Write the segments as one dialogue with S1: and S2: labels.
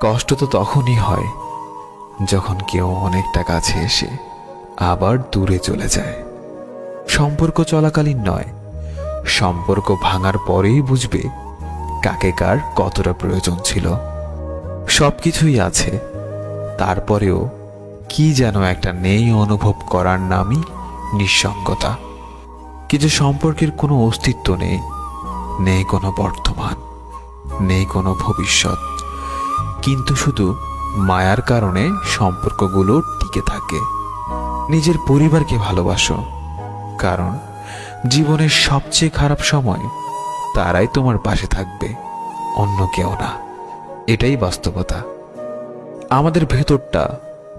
S1: কষ্ট তো তখনই হয় যখন কেউ অনেকটা কাছে এসে আবার দূরে চলে যায়। সম্পর্ক চলাকালীন নয়, সম্পর্ক ভাঙার পরেই বুঝবে কাকে কার কতটা প্রয়োজন ছিল। সবকিছুই আছে, তারপরেও কি যেন একটা নেই অনুভব করার নামই নিঃসঙ্গতা। কিছু সম্পর্কের কোনো অস্তিত্ব নেই, নেই কোনো বর্তমান, নেই কোনো ভবিষ্যৎ, কিন্তু শুধু মায়ার কারণে সম্পর্কগুলো টিকে থাকে। নিজের পরিবারকে ভালোবাসো, কারণ জীবনের সবচেয়ে খারাপ সময় তারাই তোমার পাশে থাকবে, অন্য কেউ না। এটাই বাস্তবতা। আমাদের ভেতরটা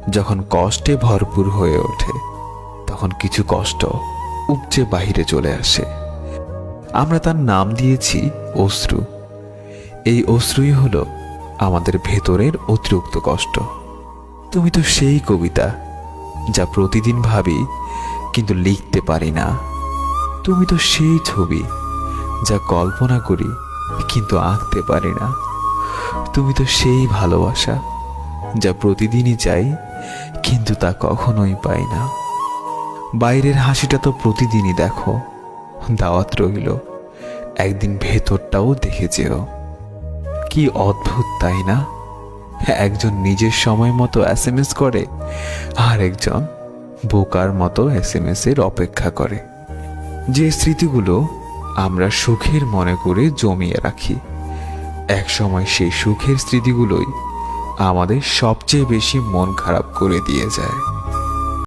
S1: যখন কষ্টে ভরপুর হয়ে ওঠে, তখন কিছু কষ্ট উপচে বাহিরে চলে আসে। আমরা তার নাম দিয়েছি অশ্রু। এই অশ্রুই হলো আমাদের ভেতরের অতিরিক্ত কষ্ট। তুমি তো সেই কবিতা যা প্রতিদিন ভাবি কিন্তু লিখতে পারি না। তুমি তো সেই ছবি যা কল্পনা করি কিন্তু আঁকতে পারি না। তুমি তো সেই ভালোবাসা যা প্রতিদিনই চাই কিন্তু তা কখনোই পাই না। বাইরের হাসিটা তো প্রতিদিনই দেখো, দাওয়াত রইল একদিন ভেতরটাও দেখে যেও। কি অদ্ভুত তাই না? একজন নিজের সময় মতো SMS করে, আর একজন বোকার মতো SMS এর অপেক্ষা করে। যে স্মৃতিগুলো আমরা সুখের মনে করে জমিয়ে রাখি, এক সময় সেই সুখের স্মৃতিগুলোই আমাদের সবচেয়ে বেশি মন খারাপ করে দিয়ে যায়।